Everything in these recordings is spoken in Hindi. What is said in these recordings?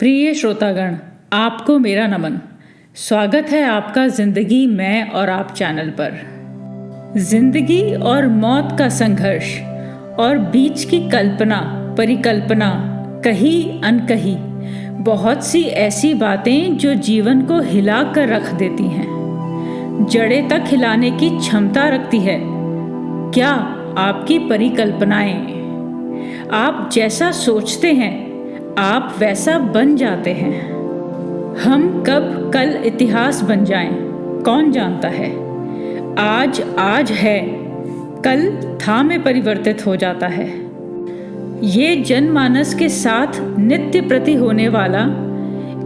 प्रिय श्रोतागण, आपको मेरा नमन। स्वागत है आपका जिंदगी मैं और आप चैनल पर। जिंदगी और मौत का संघर्ष और बीच की कल्पना परिकल्पना, कही अनकही, बहुत सी ऐसी बातें जो जीवन को हिला कर रख देती हैं, जड़ें तक हिलाने की क्षमता रखती है। क्या आपकी परिकल्पनाएं? आप जैसा सोचते हैं आप वैसा बन जाते हैं। हम कब कल इतिहास बन जाएं, कौन जानता है। आज है, कल था में परिवर्तित हो जाता है। ये जनमानस के साथ नित्य प्रति होने वाला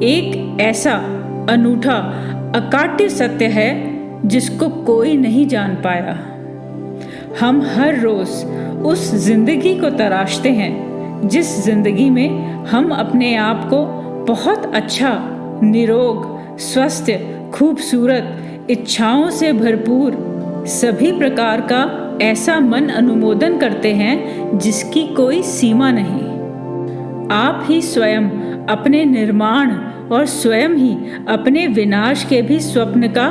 एक ऐसा अनूठा अकाट्य सत्य है जिसको कोई नहीं जान पाया। हम हर रोज उस जिंदगी को तराशते हैं जिस जिंदगी में हम अपने आप को बहुत अच्छा, निरोग, स्वस्थ, खूबसूरत, इच्छाओं से भरपूर, सभी प्रकार का ऐसा मन अनुमोदन करते हैं जिसकी कोई सीमा नहीं। आप ही स्वयं अपने निर्माण और स्वयं ही अपने विनाश के भी स्वप्न का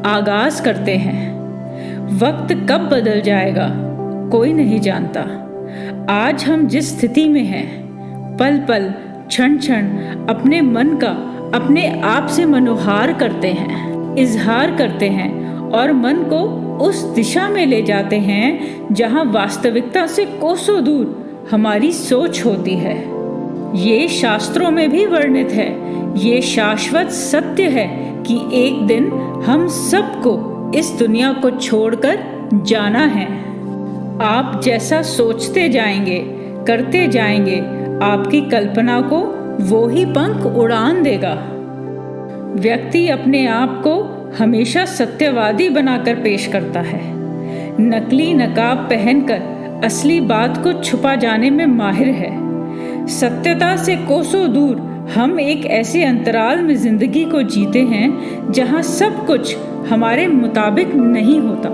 आगाज करते हैं। वक्त कब बदल जाएगा कोई नहीं जानता। आज हम जिस स्थिति में हैं, पल पल, क्षण क्षण अपने मन का अपने आप से मनोहार करते हैं, इजहार करते हैं और मन को उस दिशा में ले जाते हैं जहां वास्तविकता से कोसों दूर हमारी सोच होती है। ये शास्त्रों में भी वर्णित है, ये शाश्वत सत्य है कि एक दिन हम सबको इस दुनिया को छोड़कर जाना है। आप जैसा सोचते जाएंगे, करते जाएंगे, आपकी कल्पना को वो ही पंख उड़ान देगा। व्यक्ति अपने आप को हमेशा सत्यवादी बनाकर पेश करता है, नकली नकाब पहनकर असली बात को छुपा जाने में माहिर है। सत्यता से कोसों दूर हम एक ऐसे अंतराल में जिंदगी को जीते हैं जहां सब कुछ हमारे मुताबिक नहीं होता।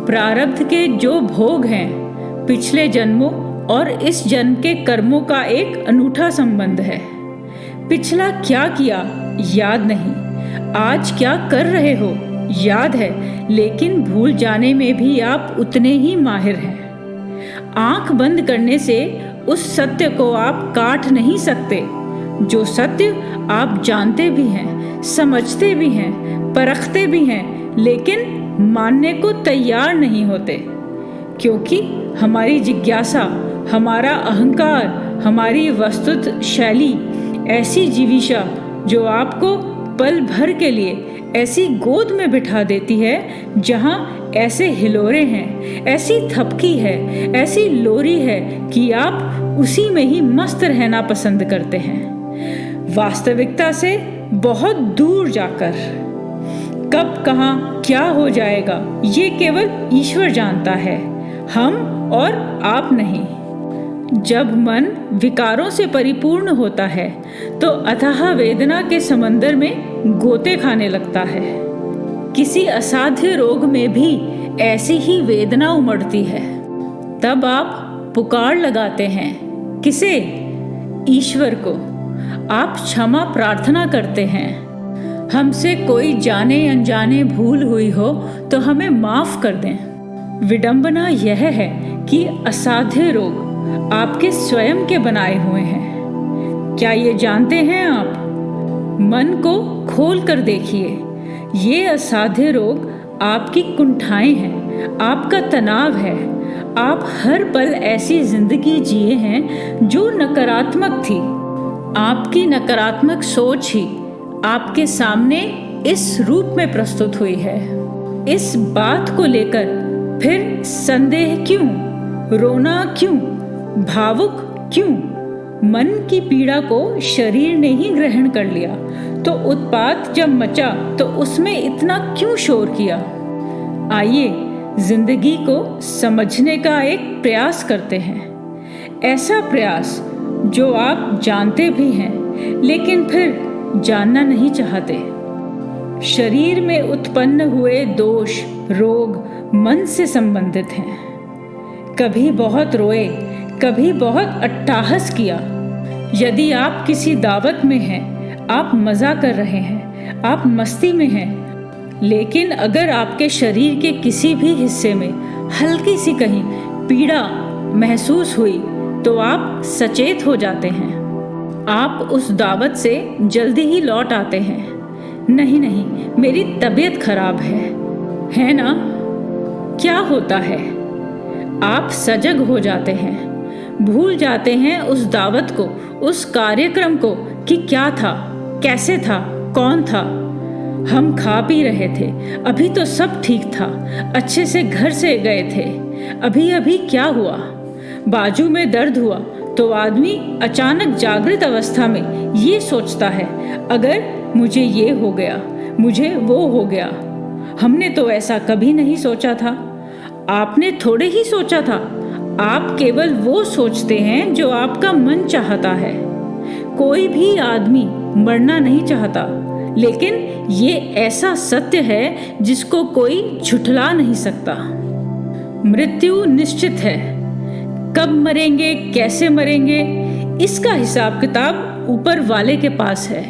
प्रारब्ध के जो भोग हैं, पिछले जन्मों और इस जन्म के कर्मों का एक अनूठा संबंध है। पिछला क्या किया याद नहीं, आज क्या कर रहे हो याद है, लेकिन भूल जाने में भी आप उतने ही माहिर हैं। आंख बंद करने से उस सत्य को आप काट नहीं सकते जो सत्य आप जानते भी हैं, समझते भी हैं, परखते भी हैं, लेकिन मानने को तैयार नहीं होते, क्योंकि हमारी जिज्ञासा, हमारा अहंकार, हमारी वस्तुत शैली, ऐसी जीविशा जो आपको पल भर के लिए ऐसी गोद में बिठा देती है जहां ऐसे हिलोरे हैं, ऐसी थपकी है, ऐसी लोरी है कि आप उसी में ही मस्त रहना पसंद करते हैं। वास्तविकता से बहुत दूर जाकर कब कहाँ क्या हो जाएगा ये केवल ईश्वर जानता है, हम और आप नहीं। जब मन विकारों से परिपूर्ण होता है तो अथाह वेदना के समंदर में गोते खाने लगता है। किसी असाध्य रोग में भी ऐसी ही वेदना उमड़ती है। तब आप पुकार लगाते हैं, किसे? ईश्वर को। आप क्षमा प्रार्थना करते हैं, हमसे कोई जाने अनजाने भूल हुई हो तो हमें माफ कर दें। विडंबना यह है कि असाध्य रोग आपके स्वयं के बनाए हुए हैं। क्या ये जानते हैं आप? मन को खोल कर देखिए, ये असाध्य रोग आपकी कुंठाएं हैं, आपका तनाव है। आप हर पल ऐसी जिंदगी जिए हैं जो नकारात्मक थी। आपकी नकारात्मक सोच ही आपके सामने इस रूप में प्रस्तुत हुई है। इस बात को लेकर फिर संदेह क्यों, रोना क्यों, भावुक क्यों? मन की पीड़ा को शरीर ने ही ग्रहण कर लिया, तो उत्पात जब मचा तो उसमें इतना क्यों शोर किया? आइए जिंदगी को समझने का एक प्रयास करते हैं, ऐसा प्रयास जो आप जानते भी हैं लेकिन फिर जानना नहीं चाहते। शरीर में उत्पन्न हुए दोष, रोग मन से संबंधित हैं। कभी बहुत रोए, कभी बहुत अट्टाहस किया, यदि आप किसी दावत में हैं, आप मज़ा कर रहे हैं, आप मस्ती में हैं, लेकिन अगर आपके शरीर के किसी भी हिस्से में हल्की सी कहीं पीड़ा महसूस हुई तो आप सचेत हो जाते हैं। आप उस दावत से जल्दी ही लौट आते हैं। नहीं नहीं, मेरी तबीयत खराब है ना? क्या होता है? आप सजग हो जाते हैं, भूल जाते हैं उस दावत को, उस कार्यक्रम को कि क्या था, कैसे था, कौन था। हम खा पी रहे थे, अभी तो सब ठीक था, अच्छे से घर से गए थे। अभी अभी क्या हुआ? बाजू में दर्द हुआ तो आदमी अचानक जागृत अवस्था में ये सोचता है, अगर मुझे ये हो गया, मुझे वो हो गया। हमने तो ऐसा कभी नहीं सोचा था। आपने थोड़े ही सोचा था। आप केवल वो सोचते हैं जो आपका मन चाहता है। कोई भी आदमी मरना नहीं चाहता, लेकिन ये ऐसा सत्य है जिसको कोई झुठला नहीं सकता। मृत्यु निश्चित है। कब मरेंगे, कैसे मरेंगे, इसका हिसाब किताब ऊपर वाले के पास है।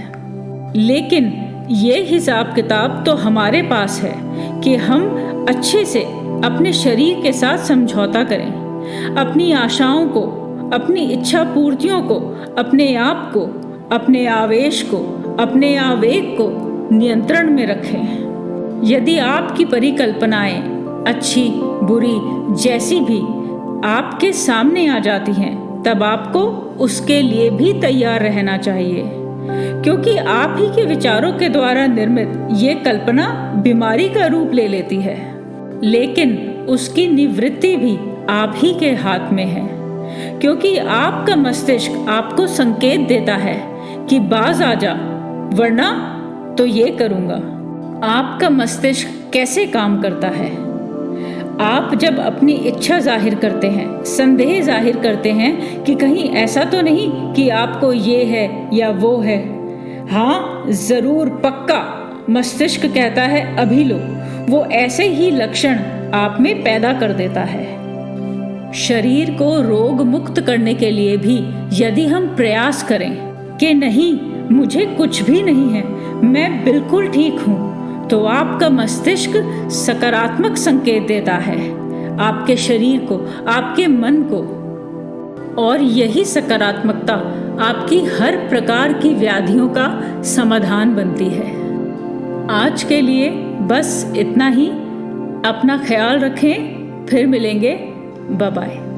लेकिन ये हिसाब किताब तो हमारे पास है कि हम अच्छे से अपने शरीर के साथ समझौता करें, अपनी आशाओं को, अपनी इच्छा पूर्तियों को, अपने आप को, अपने आवेश को, अपने आवेग को नियंत्रण में रखें। यदि आपकी परिकल्पनाएं अच्छी बुरी जैसी भी आपके सामने आ जाती हैं, तब आपको उसके लिए भी तैयार रहना चाहिए, क्योंकि आप ही के विचारों के द्वारा निर्मित ये कल्पना बीमारी का रूप ले लेती है, लेकिन उसकी निवृत्ति भी आप ही के हाथ में है, क्योंकि आपका मस्तिष्क आपको संकेत देता है कि बाज आ जा, वरना तो ये करूंगा। आपका मस्तिष्क कैसे काम करता है? आप जब अपनी इच्छा जाहिर करते हैं, संदेह जाहिर करते हैं कि कहीं ऐसा तो नहीं कि आपको ये है या वो है। हाँ, जरूर, पक्का, मस्तिष्क कहता है अभी लो। वो ऐसे ही लक्षण आप में पैदा कर देता है। शरीर को रोग मुक्त करने के लिए भी यदि हम प्रयास करें कि नहीं, मुझे कुछ भी नहीं है, मैं बिल्कुल ठीक हूँ, तो आपका मस्तिष्क सकारात्मक संकेत देता है आपके शरीर को, आपके मन को, और यही सकारात्मकता आपकी हर प्रकार की व्याधियों का समाधान बनती है। आज के लिए बस इतना ही। अपना ख्याल रखें, फिर मिलेंगे। Bye bye.